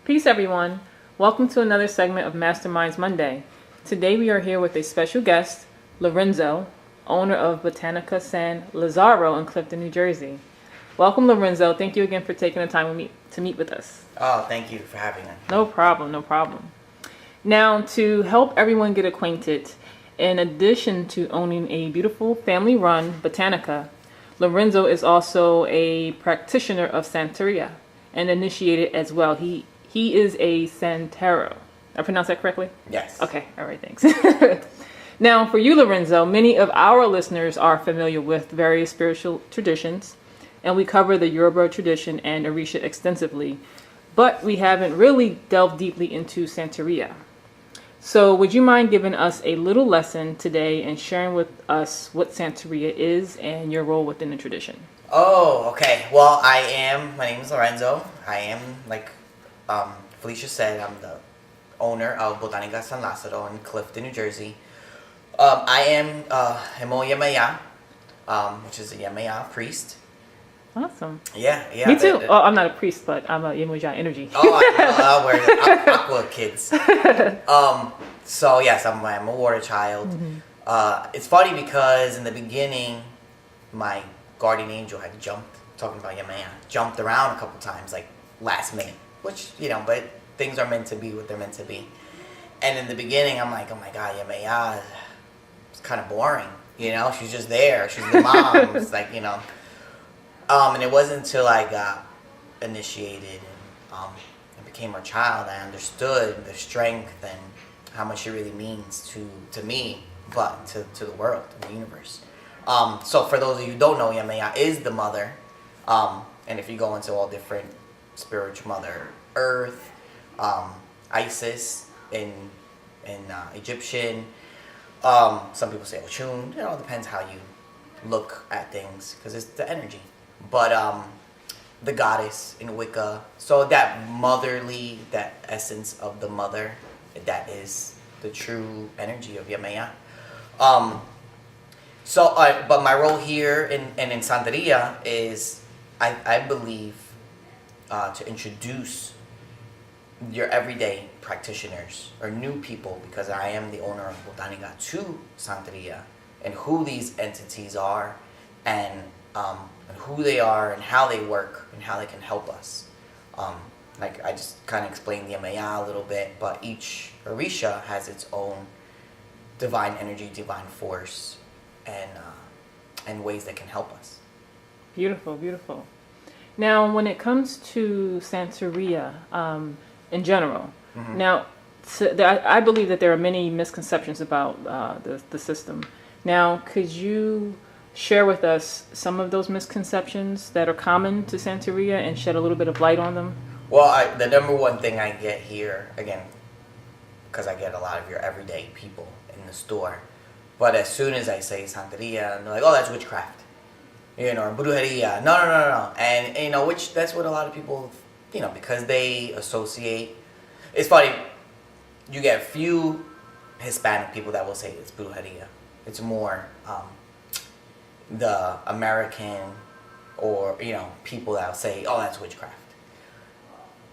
Peace, everyone. Welcome to another segment of Masterminds Monday. Today we are here with a special guest, Lorenzo, owner of Botanica San Lazaro in Clifton, New Jersey. Welcome, Lorenzo. Thank you again for taking the time to meet with us. Oh, thank you for having me. No problem, no problem. Now, to help everyone get acquainted, in addition to owning a beautiful family-run Botanica, Lorenzo is also a practitioner of Santeria and initiated as well. He is a Santero. I pronounced that correctly? Yes. Okay, all right, thanks. Now, for you, Lorenzo, many of our listeners are familiar with various spiritual traditions, and we cover the Yoruba tradition and Orisha extensively, but we haven't really delved deeply into Santeria. So would you mind giving us a little lesson today and sharing with us what Santeria is and your role within the tradition? Oh, okay. Well, my name is Lorenzo. I am, like Phylecia said, I'm the owner of Botanica San Lazaro in Clifton, New Jersey. I am Hemo Yemaya, which is a Yemaya priest. Awesome. Yeah. Me too. Oh, I'm not a priest, but I'm a Yemoja energy. Oh, we're the Aqua kids. So yes, I'm a water child. Mm-hmm. It's funny because in the beginning, my guardian angel had talking about Yemaya, jumped around a couple times, like last minute, which, but things are meant to be what they're meant to be. And in the beginning, I'm like, oh my God, Yemaya, it's kind of boring. She's just there. She's the mom. It's like, and it wasn't until I got initiated and became her child, I understood the strength and how much it really means to me, but to the world, to the universe. So for those of you who don't know, Yemaya is the mother. And if you go into all different spiritual mother, Earth, Isis in Egyptian, some people say Ochun. It depends how you look at things because it's the energy. But the goddess in Wicca, so that motherly, that essence of the mother, that is the true energy of Yemaya. But my role here in Santeria is, I believe, to introduce your everyday practitioners or new people, because I am the owner of Botanica, to Santeria and who these entities are and who they are and how they work and how they can help us. I just kind of explained the Yemaya a little bit, but each Orisha has its own divine energy, divine force, and ways that can help us. Beautiful, beautiful. Now, when it comes to Santeria in general, mm-hmm. Now, I believe that there are many misconceptions about the system. Now, could you share with us some of those misconceptions that are common to Santeria and shed a little bit of light on them? Well, the number one thing I get here, again, because I get a lot of your everyday people in the store, but as soon as I say Santeria, they're like, oh, that's witchcraft, or brujeria. No. And, which that's what a lot of people, because they associate. It's funny, you get a few Hispanic people that will say it's brujeria. It's more the American or, people that will say, oh, that's witchcraft.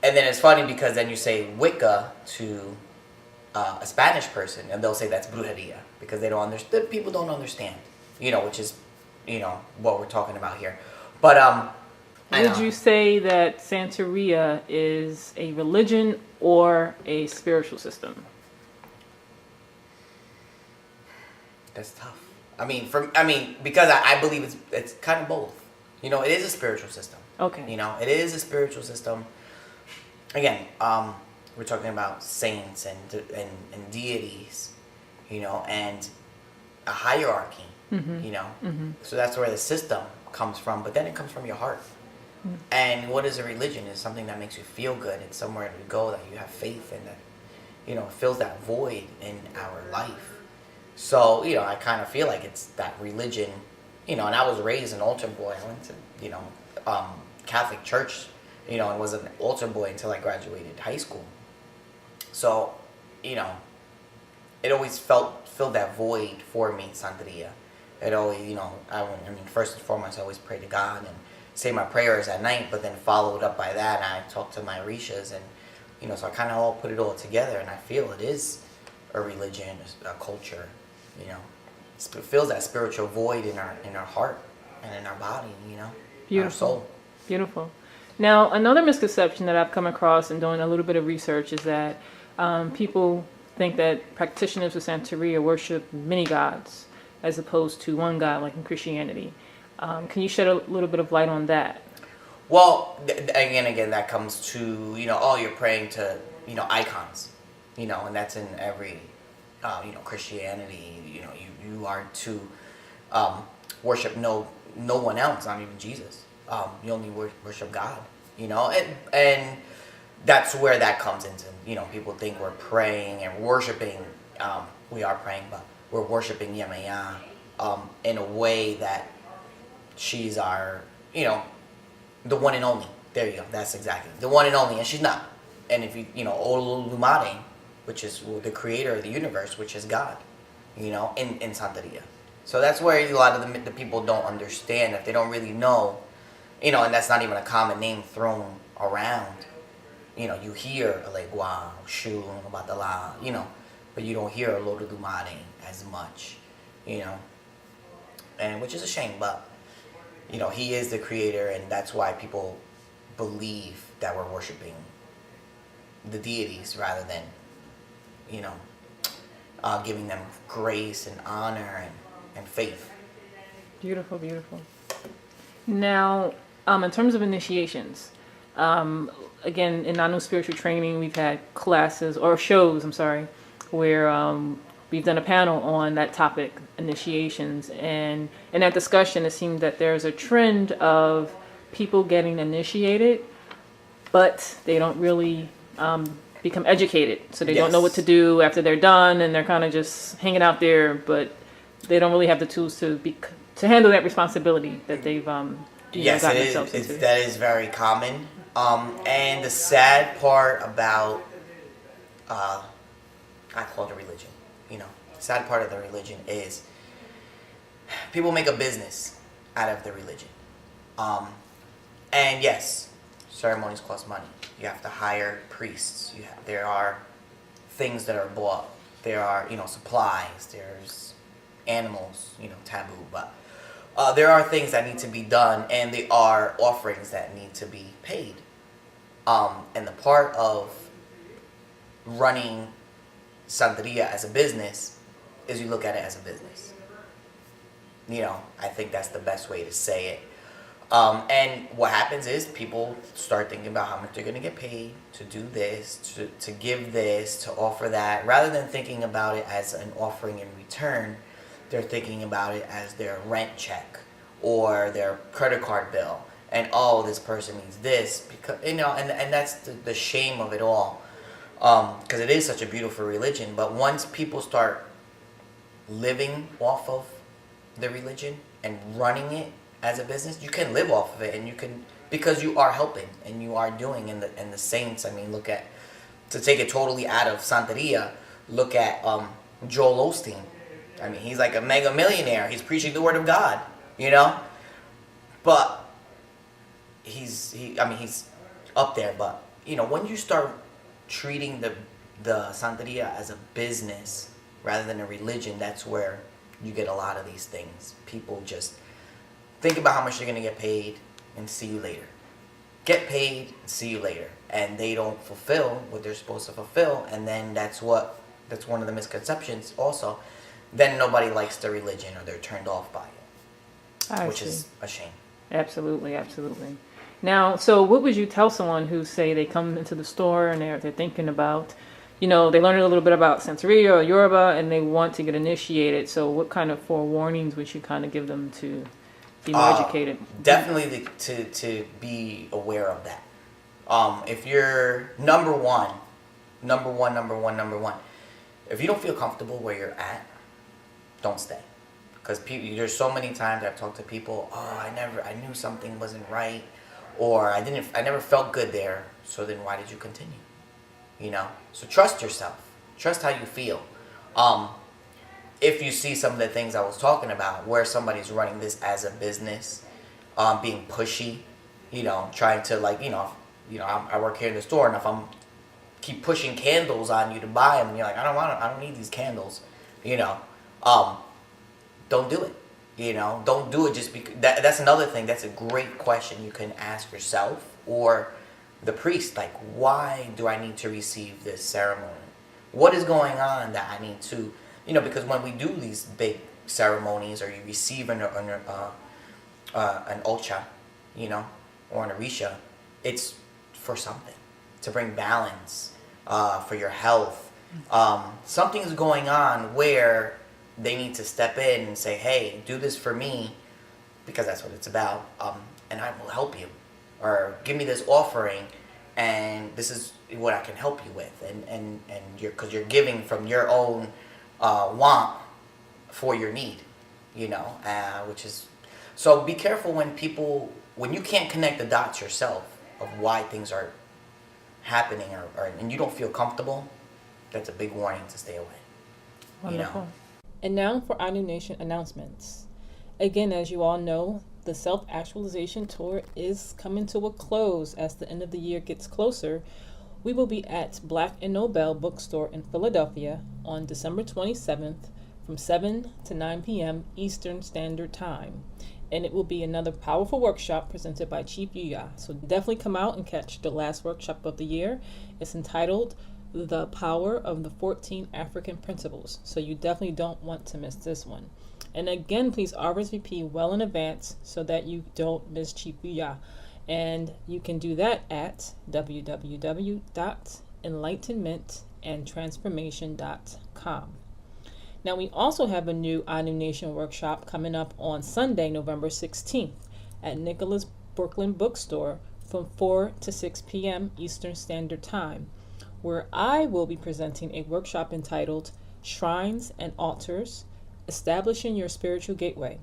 And then it's funny because then you say Wicca to a Spanish person and they'll say that's brujeria because they don't understand. People don't understand, which is, what we're talking about here. But would you say that Santeria is a religion or a spiritual system? That's tough. Because I believe it's kind of both. It is a spiritual system. Okay. It is a spiritual system. Again, we're talking about saints and deities, and a hierarchy, mm-hmm. Mm-hmm. So that's where the system comes from, but then it comes from your heart. Mm-hmm. And what is a religion? It's something that makes you feel good. It's somewhere to go that you have faith in, that, fills that void in our life. So, I kind of feel like it's that religion, and I was raised an altar boy. I went to, Catholic church, and was an altar boy until I graduated high school. So, it always filled that void for me, Santeria. It always, first and foremost, I always pray to God and say my prayers at night, but then followed up by that, I talk to my Orishas and So I kind of all put it all together, and I feel it is a religion, a culture. It fills that spiritual void in our heart and in our body. Beautiful. Our soul. Beautiful. Now, another misconception that I've come across in doing a little bit of research is that people think that practitioners of Santeria worship many gods as opposed to one God, like in Christianity. Can you shed a little bit of light on that? Well, again, that comes to, you're praying to, icons, and that's in every, Christianity, you are to worship no one else, not even Jesus. You only worship God, and that's where that comes into, people think we're praying and worshiping, we are praying, but we're worshiping Yemaya in a way that she's our, the one and only. There you go. That's exactly the one and only, and she's not. And if you, Olumare, which is the creator of the universe, which is God, in Santeria. So that's where a lot of the people don't understand, if they don't really know, and that's not even a common name thrown around. You hear Alegua, Shu, Batala, but you don't hear Olumare as much, and which is a shame, but. He is the creator, and that's why people believe that we're worshiping the deities rather than, giving them grace and honor and faith. Beautiful, beautiful. Now, in terms of initiations, again, in Anu spiritual training, we've had classes or shows, where we've done a panel on that topic, initiations, and in that discussion, it seemed that there's a trend of people getting initiated, but they don't really become educated, so they don't know what to do after they're done, and they're kind of just hanging out there, but they don't really have the tools to handle that responsibility that they've gotten themselves into. That is very common, and the sad part about I call it a religion. The sad part of the religion is people make a business out of the religion. And yes, ceremonies cost money. You have to hire priests. There are things that are bought. There are, supplies. There's animals, taboo. But there are things that need to be done, and there are offerings that need to be paid. And the part of running Santeria as a business is you look at it as a business. I think that's the best way to say it. And what happens is people start thinking about how much they're going to get paid to do this, to give this, to offer that. Rather than thinking about it as an offering in return, they're thinking about it as their rent check or their credit card bill. And, this person needs this. Because and that's the shame of it all. Because it is such a beautiful religion, but once people start living off of the religion and running it as a business, you can live off of it, and you can, because you are helping and you are doing, and the saints. Look at, to take it totally out of Santeria, look at Joel Osteen. He's like a mega millionaire. He's preaching the word of God, but he's up there. But when you start treating the Santeria as a business rather than a religion, that's where you get a lot of these things. People just think about how much they're going to get paid and see you later. Get paid and see you later. And they don't fulfill what they're supposed to fulfill, and then that's one of the misconceptions also. Then nobody likes the religion, or they're turned off by it, which is a shame. Absolutely, absolutely. Now, so what would you tell someone who, say, they come into the store and they're thinking about, they learned a little bit about Santeria or Yoruba and they want to get initiated. So what kind of forewarnings would you kind of give them to be more educated? Definitely to be aware of that. If you're number one, if you don't feel comfortable where you're at, don't stay. Because there's so many times I've talked to people, I knew something wasn't right, or I never felt good there, so then why did you continue? So trust yourself. Trust how you feel. If you see some of the things I was talking about, where somebody's running this as a business, being pushy, trying to I work here in the store, and if I'm keep pushing candles on you to buy them, and you're like, I don't need these candles, don't do it. Don't do it just because. That's another thing. That's a great question you can ask yourself or the priest. Like, why do I need to receive this ceremony? What is going on that I need to, because when we do these big ceremonies, or you receive an ocha, or an orisha, it's for something, to bring balance, for your health. Something's going on where they need to step in and say, hey, do this for me, because that's what it's about, and I will help you. Or give me this offering, and this is what I can help you with. And because you're giving from your own want for your need, which is... So be careful when you can't connect the dots yourself of why things are happening, and you don't feel comfortable. That's a big warning to stay away. Wonderful. And now for Anu Nation announcements. Again, as you all know, the Self-Actualization Tour is coming to a close as the end of the year gets closer. We will be at Black & Nobel Bookstore in Philadelphia on December 27th from 7 to 9 p.m. Eastern Standard Time. And it will be another powerful workshop presented by Chief Yuya. So definitely come out and catch the last workshop of the year. It's entitled The Power of the 14 African Principles. So you definitely don't want to miss this one. And again, please RSVP well in advance so that you don't miss Chief Yuya. And you can do that at www.enlightenmentandtransformation.com. Now, we also have a new Anu Nation workshop coming up on Sunday, November 16th at Nicholas Brooklyn Bookstore from 4 to 6 p.m. Eastern Standard Time, where I will be presenting a workshop entitled Shrines and Altars, Establishing Your Spiritual Gateway.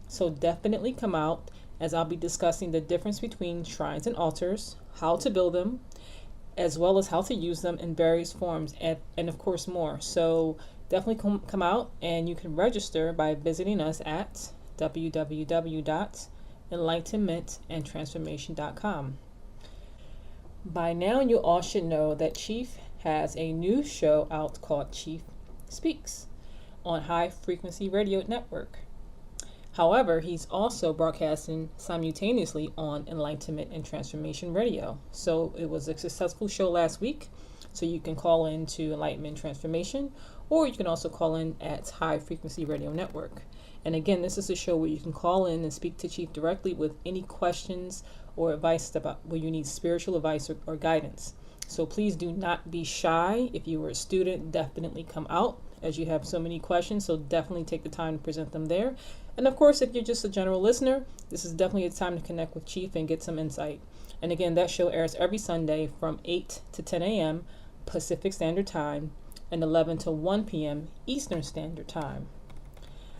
So definitely come out, as I'll be discussing the difference between shrines and altars, how to build them, as well as how to use them in various forms, and of course more. So definitely come out, and you can register by visiting us at www.enlightenmentandtransformation.com. By now, you all should know that Chief has a new show out called Chief Speaks on High Frequency Radio Network. However, he's also broadcasting simultaneously on Enlightenment and Transformation Radio. So it was a successful show last week. So you can call in to Enlightenment Transformation, or you can also call in at High Frequency Radio Network. And again, this is a show where you can call in and speak to Chief directly with any questions or advice about where you need spiritual advice or guidance. So please do not be shy. If you were a student, definitely come out, as you have so many questions. So definitely take the time to present them there. And of course, if you're just a general listener, this is definitely a time to connect with Chief and get some insight. And again, that show airs every Sunday from 8 to 10 a.m. Pacific Standard Time and 11 to 1 p.m. Eastern Standard Time.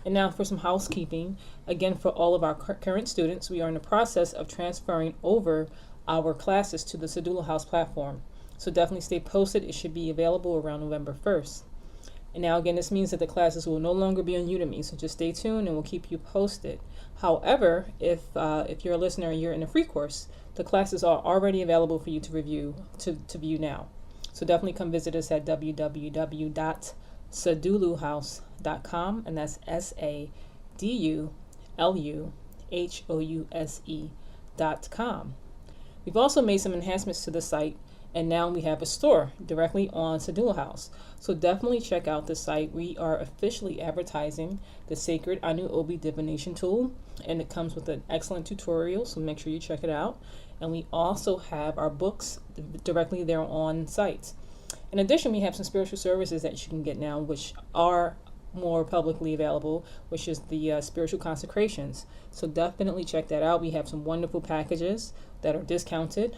And now for some housekeeping. Again, for all of our current students, we are in the process of transferring over our classes to the Sadulu House platform. So definitely stay posted. It should be available around November 1st. And now again, this means that the classes will no longer be on Udemy, so just stay tuned and we'll keep you posted. However, if you're a listener and you're in a free course, the classes are already available for you to view now. So definitely come visit us at www.saduluhouse.com, and that's SADULUHOUSE.com. We've also made some enhancements to the site, and now we have a store directly on Sadulu House. So definitely check out the site. We are officially advertising the Sacred Anu Obi Divination Tool, and it comes with an excellent tutorial, so make sure you check it out. And we also have our books directly there on site. In addition, we have some spiritual services that you can get now, which are more publicly available, which is the spiritual consecrations. So definitely check that out. We have some wonderful packages that are discounted.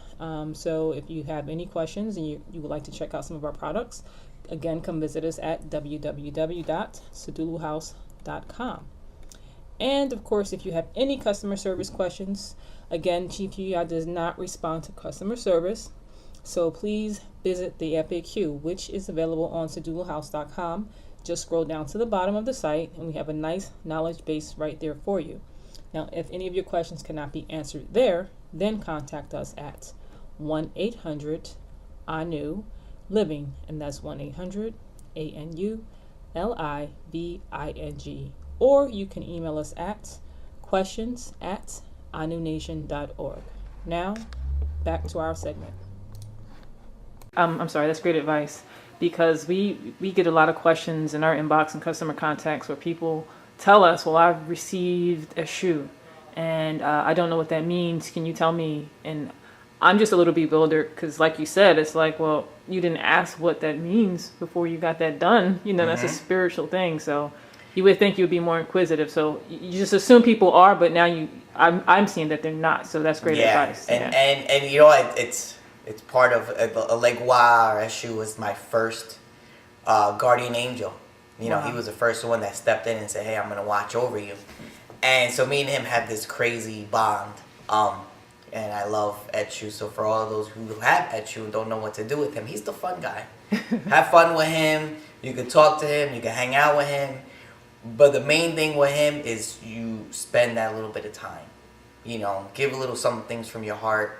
So if you have any questions and you would like to check out some of our products, again, come visit us at www.saduluhouse.com. And of course, if you have any customer service questions, again, Chief Yuya does not respond to customer service. So please visit the FAQ, which is available on saduluhouse.com. Just scroll down to the bottom of the site, and we have a nice knowledge base right there for you. Now, if any of your questions cannot be answered there, then contact us at 1-800-ANU Living, and that's 1-800-ANU-LIVING. Or you can email us at questions@anunation.org. Now, back to our segment. I'm sorry, that's great advice, because we get a lot of questions in our inbox and customer contacts where people tell us, well, I've received a shoe and I don't know what that means. Can you tell me? And I'm just a little bewildered because, like you said, it's like, well, you didn't ask what that means before you got that done. You know, that's a spiritual thing. So you would think you'd be more inquisitive. So you just assume people are, but now I'm seeing that they're not. So that's great advice. And you know, it's part of a Legua or Eshu was my first guardian angel. You know, he was the first one that stepped in and said, hey, I'm going to watch over you. And so me and him have this crazy bond. And I love Eshu. So for all those who have Eshu and don't know what to do with him, he's the fun guy. Have fun with him. You can talk to him. You can hang out with him. But the main thing with him is you spend that little bit of time. You know, give a little some things from your heart.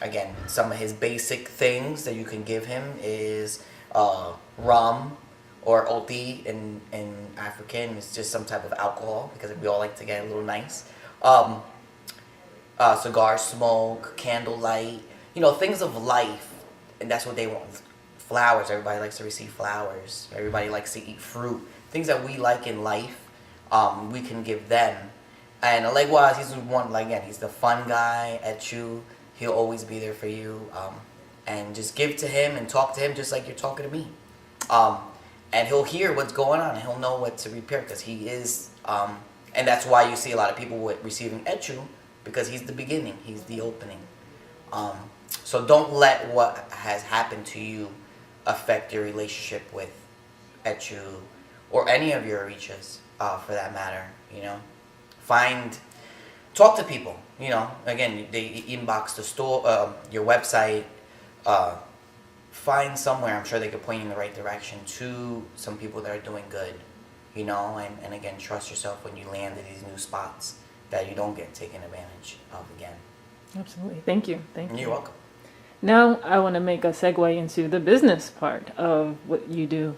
Again, some of his basic things that you can give him is rum or oti in African. It's just some type of alcohol because we all like to get a little nice. Cigar smoke, candlelight, you know, things of life. And that's what they want. Flowers. Everybody likes to receive flowers. Everybody likes to eat fruit. Things that we like in life, we can give them. And Alegua, he's one, like, again, he's the fun guy at you. He'll always be there for you. And just give to him and talk to him just like you're talking to me. And he'll hear what's going on and he'll know what to repair because he is, and that's why you see a lot of people with receiving Echu because he's the beginning, he's the opening. So don't let what has happened to you affect your relationship with Echu or any of your Orishas, for that matter, you know. Talk to people, you know. Again, they inbox the store, your website. Find somewhere, I'm sure they could point you in the right direction to some people that are doing good, you know. And again, trust yourself when you land in these new spots that you don't get taken advantage of again. Absolutely. Thank you. You're welcome. Now I want to make a segue into the business part of what you do.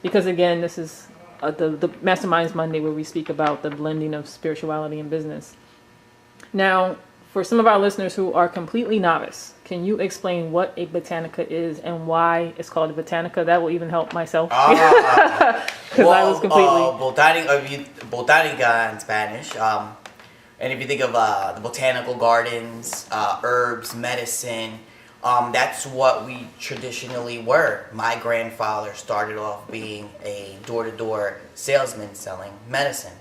Because again, this is the Masterminds Monday where we speak about the blending of spirituality and business. Now, for some of our listeners who are completely novice, can you explain what a botanica is and why it's called a botanica? That will even help myself. Because I was completely... Botanica in Spanish. And if you think of the botanical gardens, herbs, medicine, that's what we traditionally were. My grandfather started off being a door-to-door salesman selling medicine.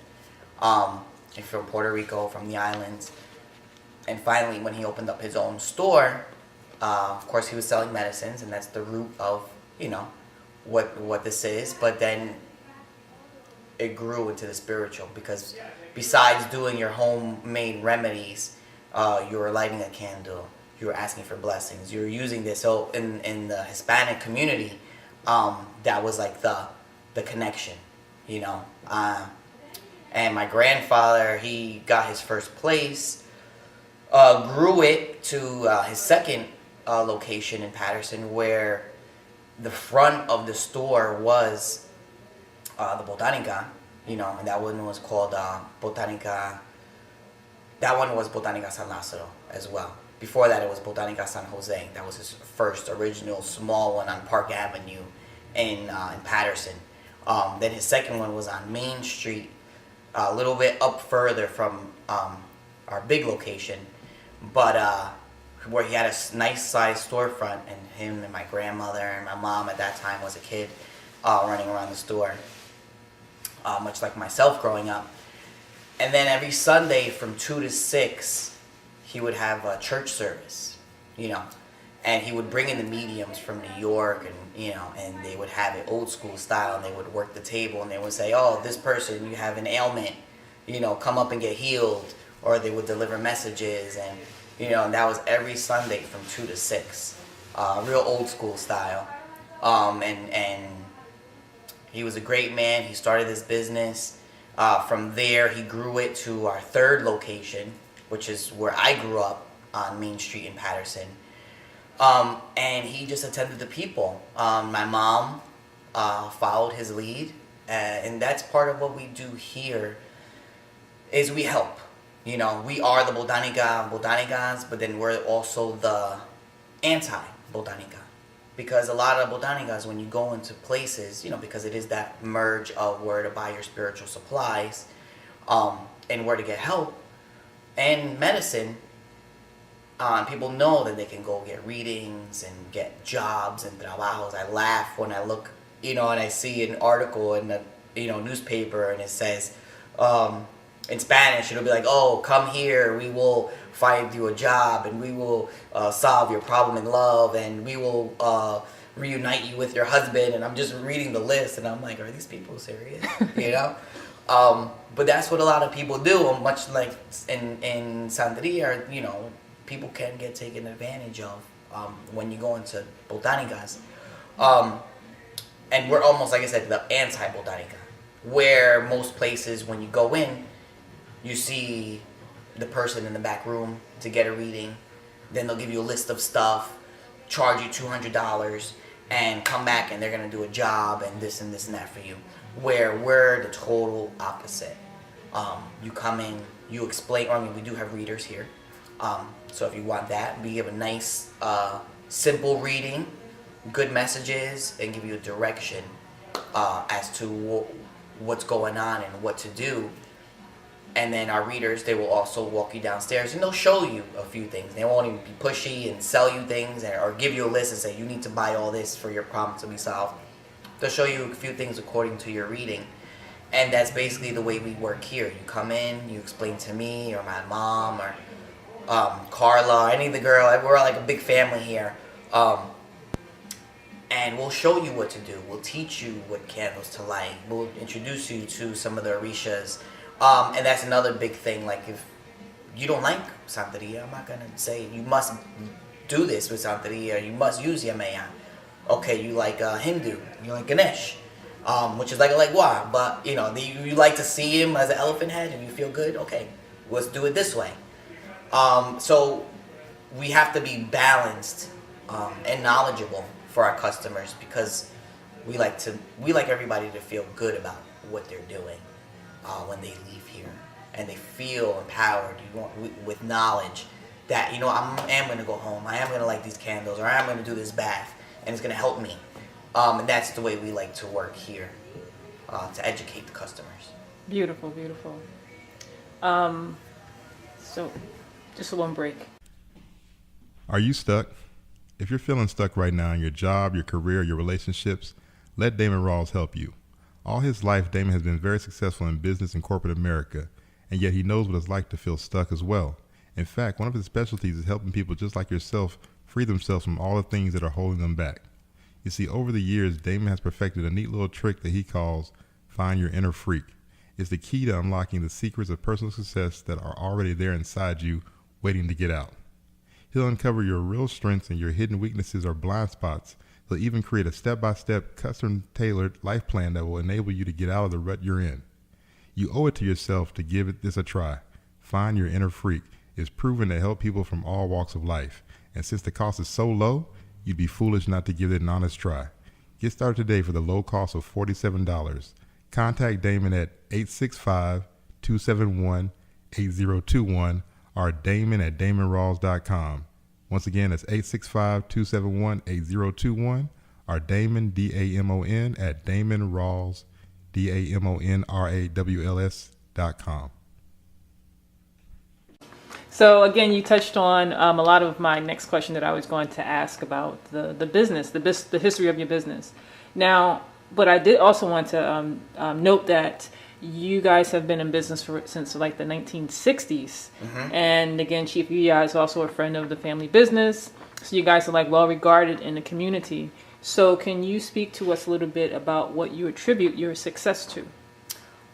From Puerto Rico, from the islands. And finally, when he opened up his own store, of course, he was selling medicines, and that's the root of, you know, what this is. But then it grew into the spiritual because besides doing your homemade remedies, you were lighting a candle, you were asking for blessings, you were using this. So in the Hispanic community, that was like the connection, you know. And my grandfather, he got his first place. Grew it to his second location in Patterson, where the front of the store was the Botanica, you know, and that one was called Botanica. That one was Botanica San Lazaro as well. Before that, it was Botanica San Jose. That was his first original small one on Park Avenue in Patterson. Then his second one was on Main Street, a little bit up further from our big location. But where he had a nice sized storefront, and him and my grandmother and my mom at that time was a kid running around the store, much like myself growing up. And then every Sunday from 2 to 6, he would have a church service, you know, and he would bring in the mediums from New York, and you know, and they would have it old school style, and they would work the table, and they would say, oh, this person, you have an ailment, you know, come up and get healed. Or they would deliver messages, and you know, and that was every Sunday from 2 to 6, real old school style. And he was a great man. He started this business. From there, he grew it to our third location, which is where I grew up on Main Street in Patterson. And he just attended to people. My mom followed his lead, and that's part of what we do here. Is we help. You know, we are the botanicas, but then we're also the anti-botanica. Because a lot of botanicas, when you go into places, you know, because it is that merge of where to buy your spiritual supplies, and where to get help, and medicine, people know that they can go get readings and get jobs and trabajos. I laugh when I look, you know, and I see an article in the, you know, newspaper, and it says, in Spanish, it'll be like, oh, come here, we will find you a job, and we will solve your problem in love, and we will reunite you with your husband. And I'm just reading the list, and I'm like, are these people serious? You know? But that's what a lot of people do, much like in Santeria, you know, people can get taken advantage of when you go into botanicas. And we're almost, like I said, the anti-botanica, where most places, when you go in, you see the person in the back room to get a reading, then they'll give you a list of stuff, charge you $200, and come back and they're going to do a job and this and that for you. Where we're the total opposite. You come in, you explain, I mean, we do have readers here. So if you want that, we give a nice, simple reading, good messages, and give you a direction as to what's going on and what to do. And then our readers, they will also walk you downstairs, and they'll show you a few things. They won't even be pushy and sell you things or give you a list and say, you need to buy all this for your problem to be solved. They'll show you a few things according to your reading. And that's basically the way we work here. You come in, you explain to me or my mom or Carla, any of the girl. We're like a big family here. And we'll show you what to do. We'll teach you what candles to light. We'll introduce you to some of the orishas. And that's another big thing. Like, if you don't like Santeria, I'm not going to say you must do this with Santeria. You must use Yamaya. Okay, you like Hindu. You like Ganesh, which is like a legua. But, you know, you like to see him as an elephant head and you feel good. Okay, let's do it this way. So we have to be balanced and knowledgeable for our customers, because we like everybody to feel good about what they're doing when they leave here, and they feel empowered with knowledge that, you know, I am going to go home, I am going to light these candles, or I am going to do this bath, and it's going to help me. And that's the way we like to work here, to educate the customers. Beautiful, beautiful. So, just one break. Are you stuck? If you're feeling stuck right now in your job, your career, your relationships, let Damon Rawls help you. All his life, Damon has been very successful in business and corporate America, and yet he knows what it's like to feel stuck as well. In fact, one of his specialties is helping people just like yourself free themselves from all the things that are holding them back. You see, over the years, Damon has perfected a neat little trick that he calls Find Your Inner Freak. It's the key to unlocking the secrets of personal success that are already there inside you, waiting to get out. He'll uncover your real strengths and your hidden weaknesses or blind spots. He'll even create a step-by-step, custom-tailored life plan that will enable you to get out of the rut you're in. You owe it to yourself to give this a try. Find Your Inner Freak is proven to help people from all walks of life. And since the cost is so low, you'd be foolish not to give it an honest try. Get started today for the low cost of $47. Contact Damon at 865-271-8021 or Damon at DamonRawls.com. Once again, that's 865-271-8021 or Damon, D-A-M-O-N, at DamonRawls, DamonRawls.com. So again, you touched on a lot of my next question that I was going to ask about the business, the history of your business. Now, but I did also want to note that you guys have been in business since like the 1960s. Mm-hmm. And again, Chief Yuya is also a friend of the family business. So you guys are like well regarded in the community. So can you speak to us a little bit about what you attribute your success to?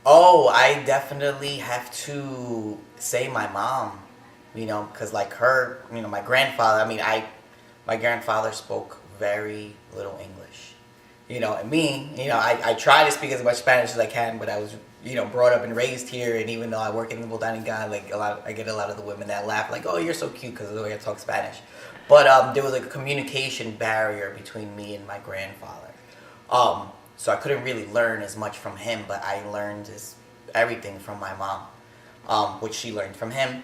Oh, I definitely have to say my mom, you know, because like her, you know, my grandfather, my grandfather spoke very little English. And me, I try to speak as much Spanish as I can, but I was, brought up and raised here, and even though I work in the Botanica, I get a lot of the women that laugh, like, oh, you're so cute because of the way I talk Spanish. But there was a communication barrier between me and my grandfather. So I couldn't really learn as much from him, but I learned everything from my mom, which she learned from him.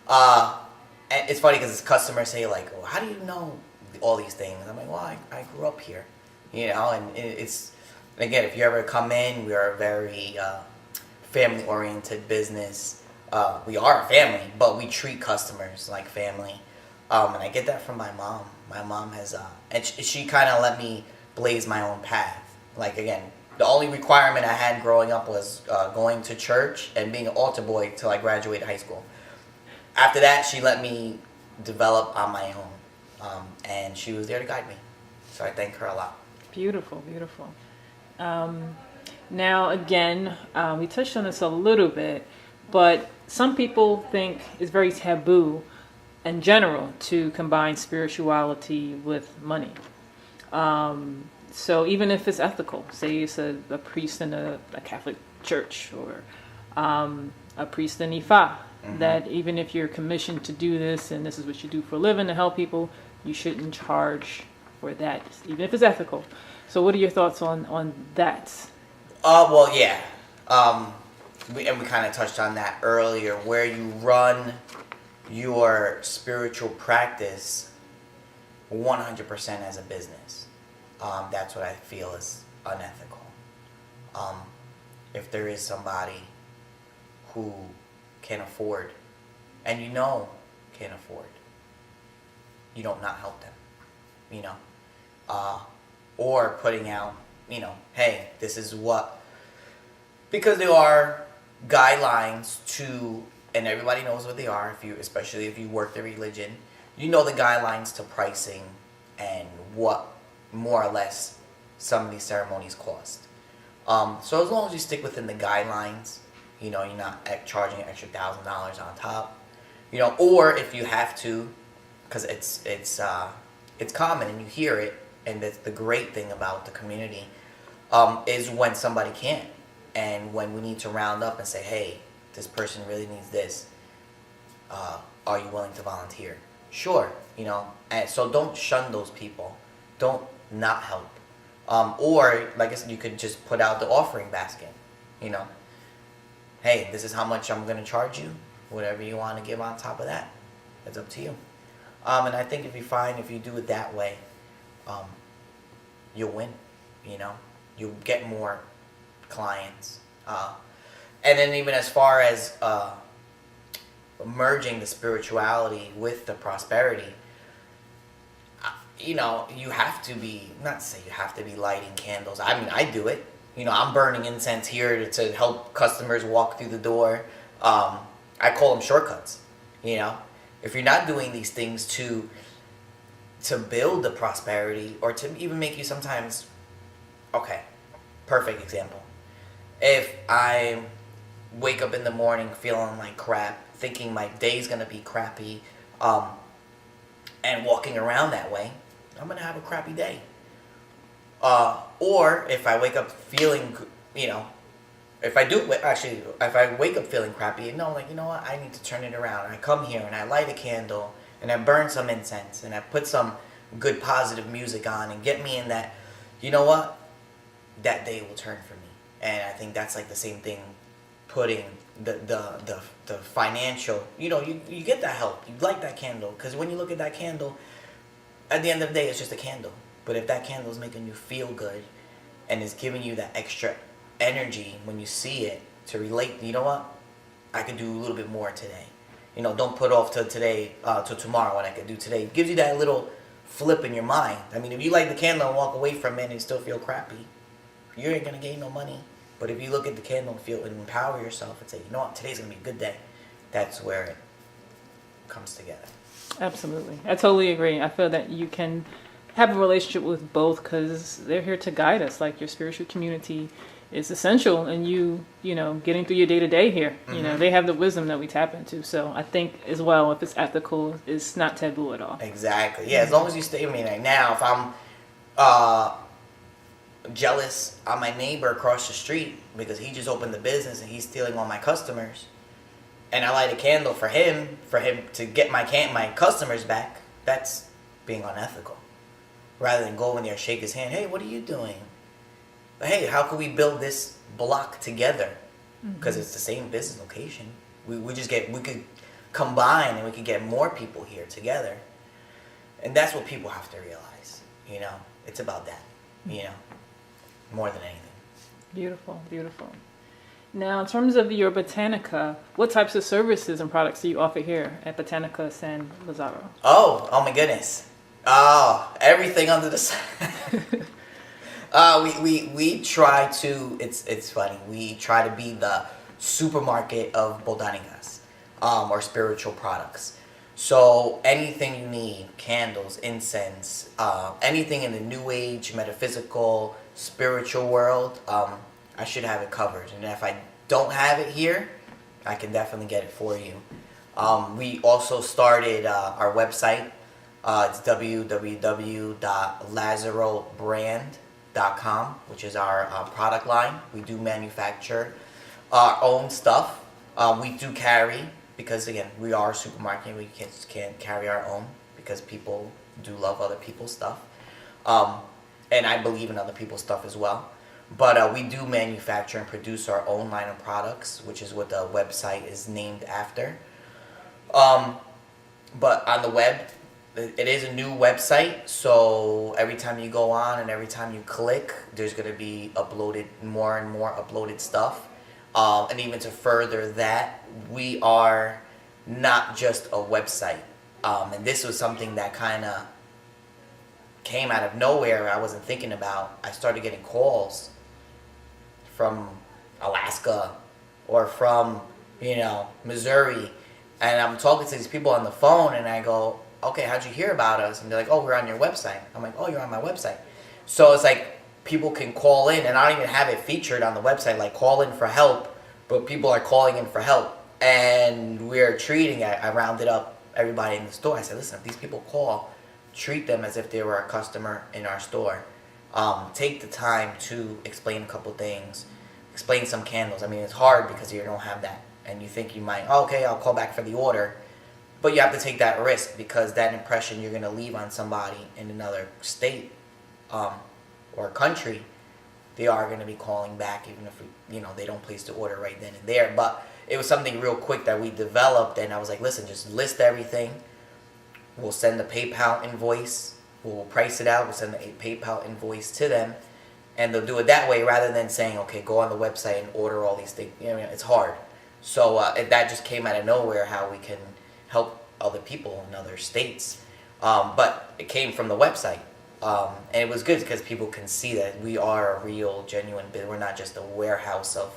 And it's funny because his customers say, like, well, how do you know all these things? I'm like, well, I grew up here, and it's, again, if you ever come in, we are a very family-oriented business. We are a family, but we treat customers like family. And I get that from my mom. My mom has, and she kind of let me blaze my own path. Like, again, the only requirement I had growing up was going to church and being an altar boy till I graduated high school. After that, she let me develop on my own. And she was there to guide me. So I thank her a lot. Beautiful, beautiful. Now, again, we touched on this a little bit, but some people think it's very taboo in general to combine spirituality with money. So even if it's ethical, say it's a priest in a Catholic church or a priest in Ifa, that even if you're commissioned to do this and this is what you do for a living to help people, you shouldn't charge for that, even if it's ethical. So what are your thoughts on that? Well, yeah. We kind of touched on that earlier, where you run your spiritual practice 100% as a business. That's what I feel is unethical. If there is somebody who can afford, and can afford, you don't not help them, or putting out, hey, this is what, because there are guidelines to, and everybody knows what they are, especially if you work the religion, the guidelines to pricing and what more or less some of these ceremonies cost. So as long as you stick within the guidelines, you're not charging an extra $1,000 on top, or if you have to, because it's common and you hear it, and that's the great thing about the community, is when somebody can't, and when we need to round up and say, hey, this person really needs this, are you willing to volunteer? Sure, and so don't shun those people, don't not help, or like I said, you could just put out the offering basket, hey, this is how much I'm going to charge you, whatever you want to give on top of that, it's up to you. And I think if you do it that way, you'll win, you'll get more clients. And then even as far as merging the spirituality with the prosperity, you have to be, not to say you have to be lighting candles. I mean, I do it. I'm burning incense here to help customers walk through the door. I call them shortcuts, If you're not doing these things to build the prosperity or to even make you sometimes, okay, perfect example. If I wake up in the morning feeling like crap, thinking my day's going to be crappy, and walking around that way, I'm going to have a crappy day. Or if I wake up feeling, if I wake up feeling crappy, what, I need to turn it around. I come here and I light a candle and I burn some incense and I put some good positive music on and get me in that, what, that day will turn for me. And I think that's like the same thing, putting the financial, you get that help, you light that candle, because when you look at that candle, at the end of the day, it's just a candle. But if that candle is making you feel good and is giving you that extra energy when you see it to relate, what, I could do a little bit more today. Don't put off till today, till tomorrow what I could do today. It gives you that little flip in your mind. I mean, if you light the candle and walk away from it and still feel crappy, you ain't going to gain no money. But if you look at the candle and feel and empower yourself and say, what, today's going to be a good day, that's where it comes together. Absolutely. I totally agree. I feel that you can have a relationship with both because they're here to guide us. Like, your spiritual community is essential in you getting through your day-to-day here. They have the wisdom that we tap into. So I think as well, if it's ethical, it's not taboo at all. Exactly. Yeah, as long as you stay, like now, if I'm jealous on my neighbor across the street because he just opened the business and he's stealing all my customers, and I light a candle for him to get my customers back, that's being unethical. Rather than go in there, shake his hand, hey, what are you doing? Hey, how can we build this block together? Because it's the same business location. We could combine and we could get more people here together. And that's what people have to realize, you know. It's about that, you know, more than anything. Beautiful, beautiful. Now, in terms of your Botanica, what types of services and products do you offer here at Botanica San Lazaro? Oh my goodness. Oh, everything under the sun. We try to, it's funny, we try to be the supermarket of botanicas, or spiritual products. So anything you need, candles, incense, anything in the new age, metaphysical, spiritual world, I should have it covered. And if I don't have it here, I can definitely get it for you. We also started our website. It's www.lazarobrand.com, which is our product line. We do manufacture our own stuff. We do carry, because again, we are a supermarket. We can't carry our own because people do love other people's stuff. And I believe in other people's stuff as well. But we do manufacture and produce our own line of products, which is what the website is named after. But on the web, it is a new website, so every time you go on and every time you click, there's going to be uploaded more and more uploaded stuff. And even to further that, we are not just a website. And this was something that kind of came out of nowhere. I wasn't thinking about. I started getting calls from Alaska or from, Missouri. And I'm talking to these people on the phone and I go, okay, how'd you hear about us? And they're like, oh, we're on your website. I'm like, oh, you're on my website. So it's like people can call in, and I don't even have it featured on the website, like call in for help, but people are calling in for help. And we're treating it, I rounded up everybody in the store. I said, listen, if these people call, treat them as if they were a customer in our store. Take the time to explain a couple things, explain some candles. I mean, it's hard because you don't have that. And you think you might, okay, I'll call back for the order. But you have to take that risk because that impression you're going to leave on somebody in another state or country, they are going to be calling back even if they don't place the order right then and there. But it was something real quick that we developed, and I was like, listen, just list everything. We'll send the PayPal invoice. We'll price it out. We'll send the PayPal invoice to them, and they'll do it that way rather than saying, okay, go on the website and order all these things. It's hard. So that just came out of nowhere, how we can help other people in other states. But it came from the website. And it was good because people can see that we are a real, genuine business. We're not just a warehouse of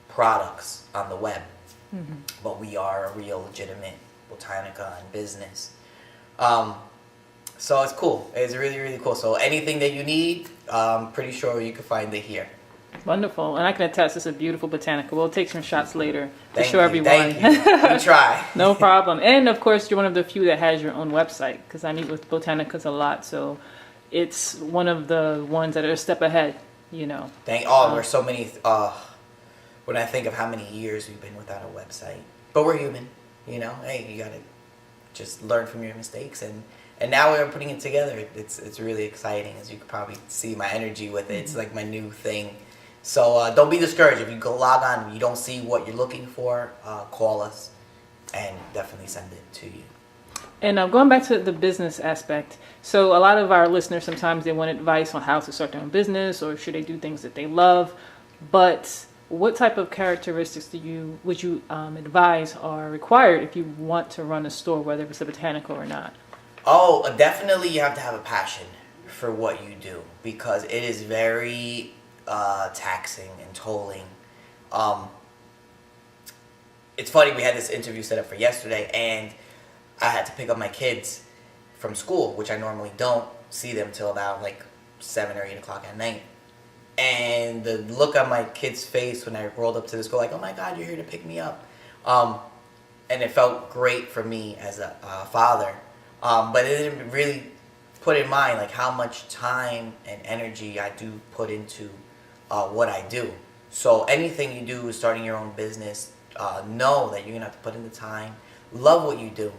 products on the web, but we are a real, legitimate Botanica and business. So it's cool. It's really, really cool. So anything that you need, I'm pretty sure you can find it here. Wonderful. And I can attest it's a beautiful Botanica. We'll take some shots later to show everyone. Thank you. We try. No problem. And of course, you're one of the few that has your own website, because I meet with Botanicas a lot. So it's one of the ones that are a step ahead, We're so many. When I think of how many years we've been without a website, but we're human, Hey, you gotta just learn from your mistakes, and now we're putting it together. It's really exciting, as you could probably see my energy with it. It's like my new thing. So don't be discouraged if you go log on and you don't see what you're looking for. Call us, and definitely send it to you. And going back to the business aspect, so a lot of our listeners, sometimes they want advice on how to start their own business, or should they do things that they love. But what type of characteristics would you advise are required if you want to run a store, whether it's a Botanica or not? Oh, definitely you have to have a passion for what you do, because it is very taxing and tolling. It's funny, we had this interview set up for yesterday, and I had to pick up my kids from school, which I normally don't see them till about 7 or 8 o'clock at night. And the look on my kid's face when I rolled up to the school, like, oh my God, you're here to pick me up. And it felt great for me as a father. But it didn't really put in mind like how much time and energy I do put into what I do. So anything you do, starting your own business, know that you're gonna have to put in the time. Love what you do.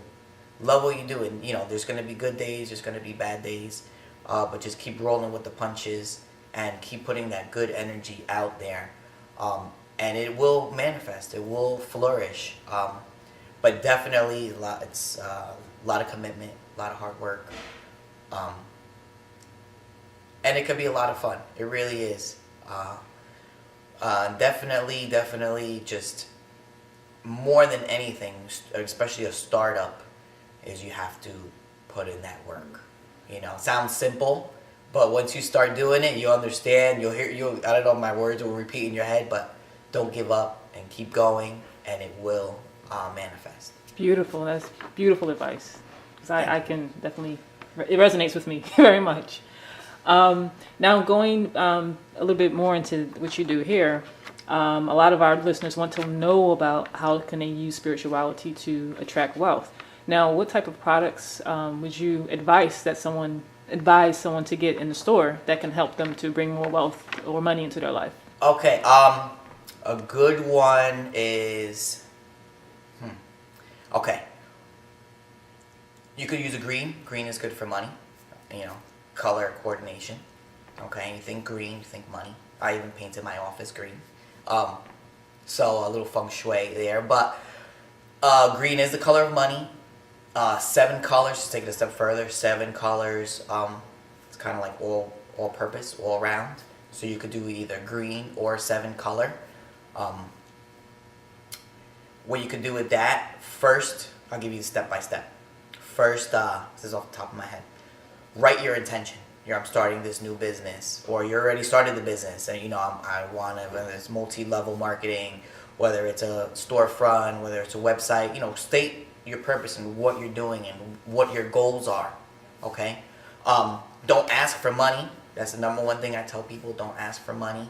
Love what you do, and there's gonna be good days, there's gonna be bad days, but just keep rolling with the punches and keep putting that good energy out there, and it will manifest. It will flourish. But definitely, it's a lot of commitment, a lot of hard work, and it could be a lot of fun. It really is. Definitely, just more than anything, especially a startup, is you have to put in that work. It sounds simple, but once you start doing it, you understand. I don't know, my words will repeat in your head, but don't give up and keep going, and it will manifest. Beautiful. That's beautiful advice. 'Cause I can definitely, it resonates with me very much. Now going a little bit more into what you do here, a lot of our listeners want to know about how can they use spirituality to attract wealth. Now, what type of products would you advise someone to get in the store that can help them to bring more wealth or money into their life? Okay, a good one is, okay, you could use a green. Green is good for money, color coordination. Okay, you think green, you think money. I even painted my office green. So a little feng shui there, but green is the color of money. 7 colors, just take it a step further. 7 colors, it's kind of like all purpose, all round. So you could do either green or 7 color. What you could do with that, first, I'll give you step by step. First, this is off the top of my head. Write your intention. I'm starting this new business, or you already started the business, and I want to, whether it's multi-level marketing, whether it's a storefront, whether it's a website, state your purpose and what you're doing and what your goals are. Okay, don't ask for money. That's the number one thing I tell people. Don't ask for money.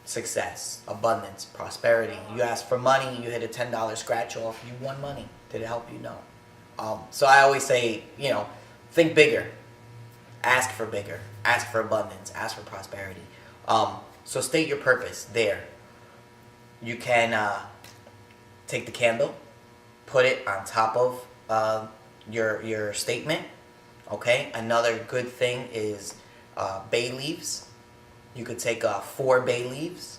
Success, abundance, prosperity. You ask for money, you hit a $10 scratch off, you won money. Did it help you? No. So I always say, think bigger. Ask for bigger. Ask for abundance. Ask for prosperity. So state your purpose there. You can take the candle, put it on top of your statement. Okay. Another good thing is bay leaves. You could take 4 bay leaves,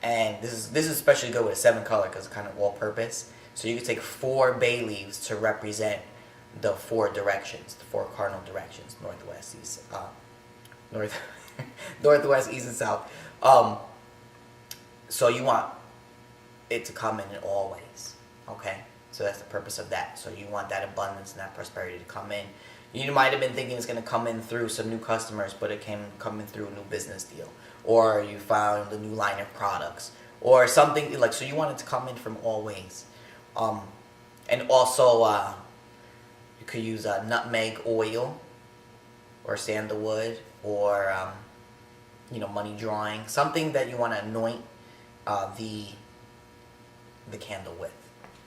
and this is especially good with a 7 color because it's kind of all purpose. So you could take 4 bay leaves to represent the 4 directions, the 4 cardinal directions: northwest, east, northwest, east, and south. So you want it to come in all ways. Okay, so that's the purpose of that. So you want that abundance and that prosperity to come in. You might have been thinking it's going to come in through some new customers, but it came coming through a new business deal, or you found a new line of products, or something like. So you want it to come in from all ways, and also you could use nutmeg oil, or sandalwood, or money drawing, something that you want to anoint the candle with.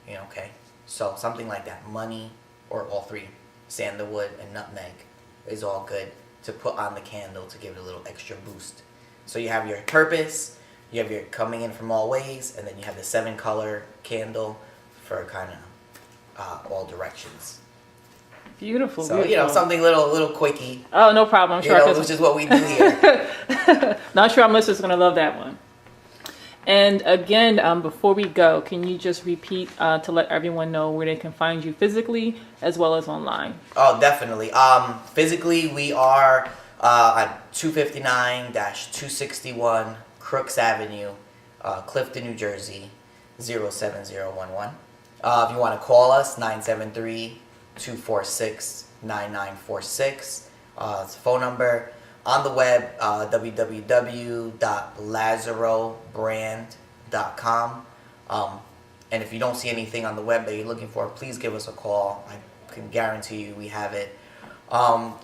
Okay, so something like that, money, or all 3. Sandalwood and nutmeg is all good to put on the candle to give it a little extra boost. So you have your purpose, you have your coming in from all ways, and then you have the 7 color candle for kind of all directions. Beautiful. So beautiful. Something little quickie. Oh, no problem. I'm sure. Which is what we do here. Not sure our listeners are going to love that one. And again, before we go, can you just repeat to let everyone know where they can find you physically as well as online? Oh, definitely. Physically, we are at 259-261 Crooks Avenue, Clifton, New Jersey, 07011. If you want to call us, 973-246-9946. It's a phone number. On the web, www.lazarobrand.com. And if you don't see anything on the web that you're looking for, please give us a call. I can guarantee you we have it.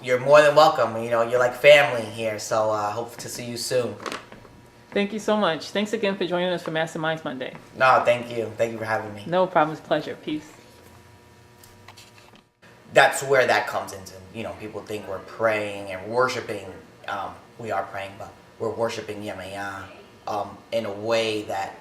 You're more than welcome. You're like family here, so I hope to see you soon. Thank you so much. Thanks again for joining us for Mastermind Monday. No, thank you. Thank you for having me. No problem. It's a pleasure. Peace. that's where that comes into. People think we're praying and worshiping. We are praying, but we're worshiping Yemaya in a way that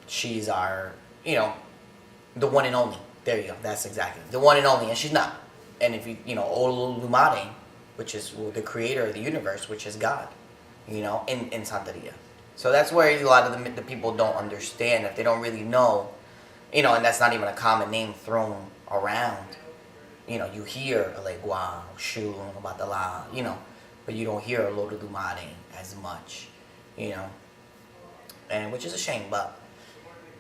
she's our, the one and only. There you go. That's exactly the one and only, and she's not. And if Olulumare, which is the creator of the universe, which is God, in Santeria. So that's where a lot of the people don't understand, if they don't really know, and that's not even a common name thrown around. You hear Alegua, Shun, Batala, but you don't hear Olulumare as much, and which is a shame, but,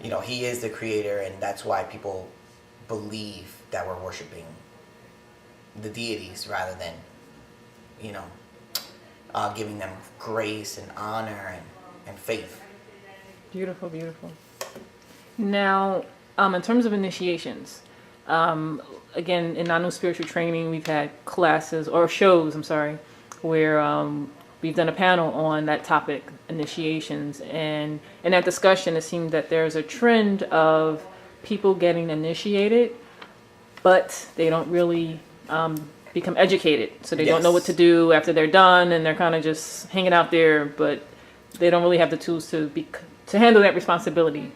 he is the creator, and that's why people believe that we're worshiping the deities rather than, giving them grace and honor and faith. Beautiful, beautiful. Now, in terms of initiations, again, in Anu spiritual training, we've had classes or shows, where we've done a panel on that topic, initiations, and in that discussion, it seemed that there's a trend of people getting initiated, but they don't really become educated, so they don't know what to do after they're done, and they're kind of just hanging out there, but they don't really have the tools to handle that responsibility.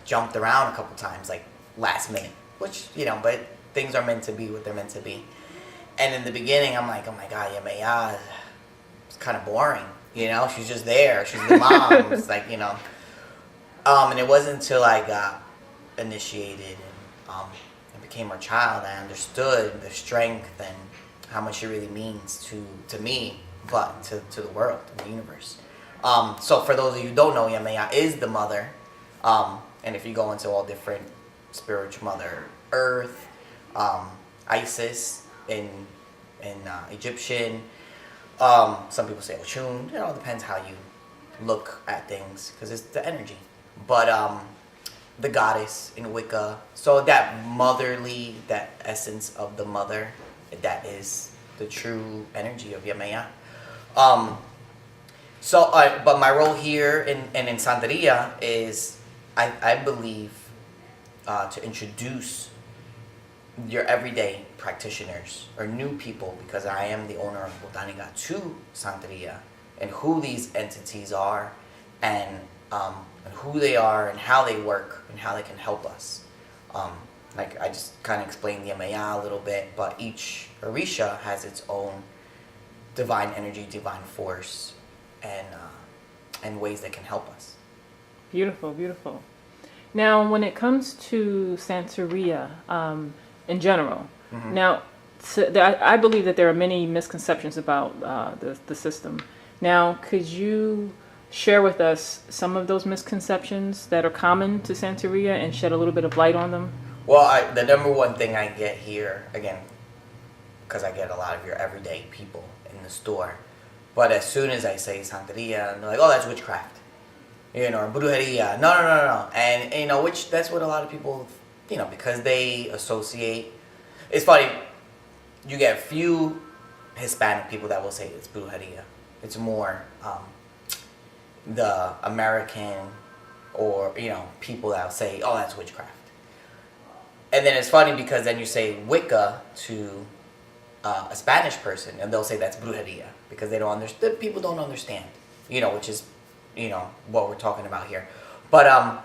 Jumped around a couple times, like last minute, which but things are meant to be what they're meant to be. And in the beginning, I'm like, oh my God, Yemaya, it's kind of boring. She's just there. She's the mom. It's like, and it wasn't until I got initiated and became her child, I understood the strength and how much it really means to me, but to the world, to the universe. So for those of you who don't know, Yemaya is the mother. And if you go into all different spiritual mother, Earth, Isis in Egyptian, some people say Ochun. It depends how you look at things, because it's the energy. But the goddess in Wicca, so that motherly, that essence of the mother, that is the true energy of Yemaya. But my role here in Santeria is, I believe, to introduce your everyday practitioners or new people, because I am the owner of Botanica, to Santeria, and who these entities are, and who they are, and how they work, and how they can help us. I just kind of explained the Yemaya a little bit, but each Orisha has its own divine energy, divine force, and ways that can help us. Beautiful, beautiful. Now, when it comes to Santeria, in general, now, I believe that there are many misconceptions about the system. Now, could you share with us some of those misconceptions that are common to Santeria and shed a little bit of light on them? Well, the number one thing I get here, again, because I get a lot of your everyday people in the store, but as soon as I say Santeria, they're like, oh, that's witchcraft, or brujeria. No. And, which that's what a lot of people, because they associate. It's funny, you get a few Hispanic people that will say it's brujeria. It's more the American or, people that will say, oh, that's witchcraft. And then it's funny because then you say Wicca to a Spanish person, and they'll say that's brujeria, because they don't understand. People don't understand, which is, what we're talking about here. But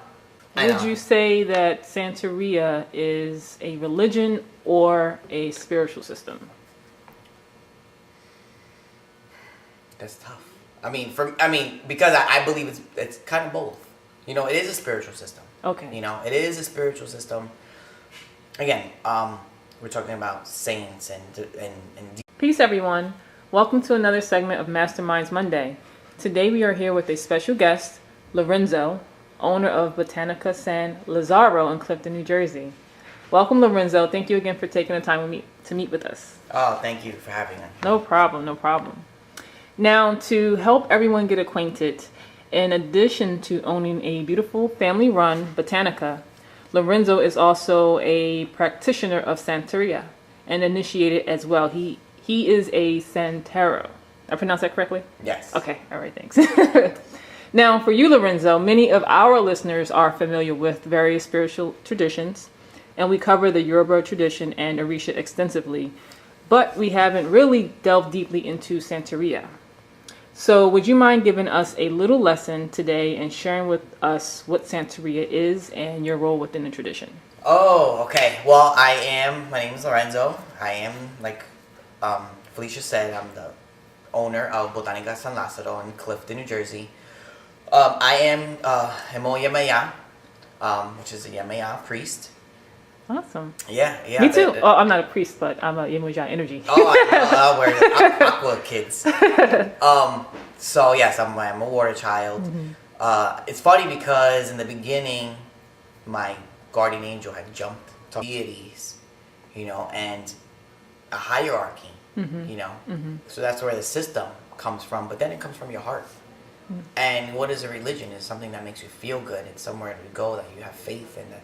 would you say that Santeria is a religion or a spiritual system? That's tough. Because I believe it's kind of both. It is a spiritual system. Okay. It is a spiritual system. Again, we're talking about saints and Peace, everyone. Welcome to another segment of Mastermind Monday. Today we are here with a special guest, Lorenzo, owner of Botanica San Lazaro in Clifton, New Jersey. Welcome, Lorenzo. Thank you again for taking the time to meet with us. Oh, thank you for having me. No problem, no problem. Now, to help everyone get acquainted, in addition to owning a beautiful family-run Botanica, Lorenzo is also a practitioner of Santeria and initiated as well. He is a Santero. I pronounced that correctly? Yes. Okay, all right, thanks. Now, for you, Lorenzo, many of our listeners are familiar with various spiritual traditions, and we cover the Yoruba tradition and Orisha extensively, but we haven't really delved deeply into Santeria. So would you mind giving us a little lesson today and sharing with us what Santeria is and your role within the tradition? Oh, okay. Well, my name is Lorenzo. I am, like Phylecia said, I'm the owner of Botanica San Lazaro in Clifton, New Jersey. I am Hemo Yemaya, which is a Yemaya priest. Awesome. Yeah. Me too. I'm not a priest, but I'm a Yemoja energy. Oh, I know. We're Aqua kids. So yes, I'm a water child. It's funny because in the beginning, my guardian angel had jumped to deities, and a hierarchy, So that's where the system comes from, but then it comes from your heart. And what is a religion? It's something that makes you feel good. It's somewhere to go that you have faith in, that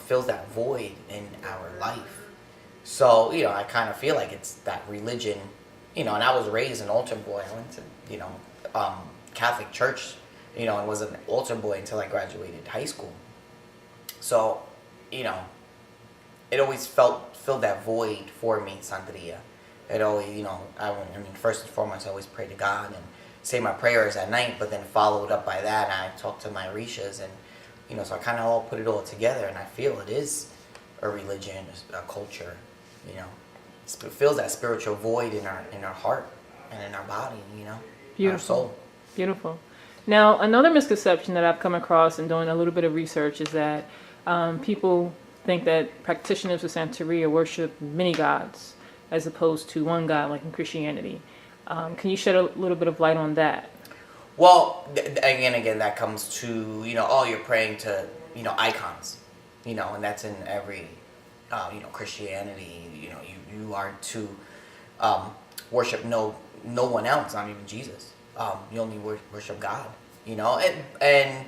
fills that void in our life. So I kind of feel like it's that religion, and I was raised an altar boy. I went to Catholic church, and was an altar boy until I graduated high school. So it always filled that void for me, Santeria. It always, first and foremost, I always pray to God and say my prayers at night, but then followed up by that, and I talk to my Orishas, and so I kind of all put it all together, and I feel it is a religion, a culture, it fills that spiritual void in our heart and in our body, Beautiful. Our soul. Beautiful. Now, another misconception that I've come across in doing a little bit of research is that people think that practitioners of Santeria worship many gods as opposed to one God, like in Christianity. Can you shed a little bit of light on that? Well, again, that comes to, you're praying to, icons, and that's in every, Christianity, you are to worship no one else, not even Jesus. You only worship God, and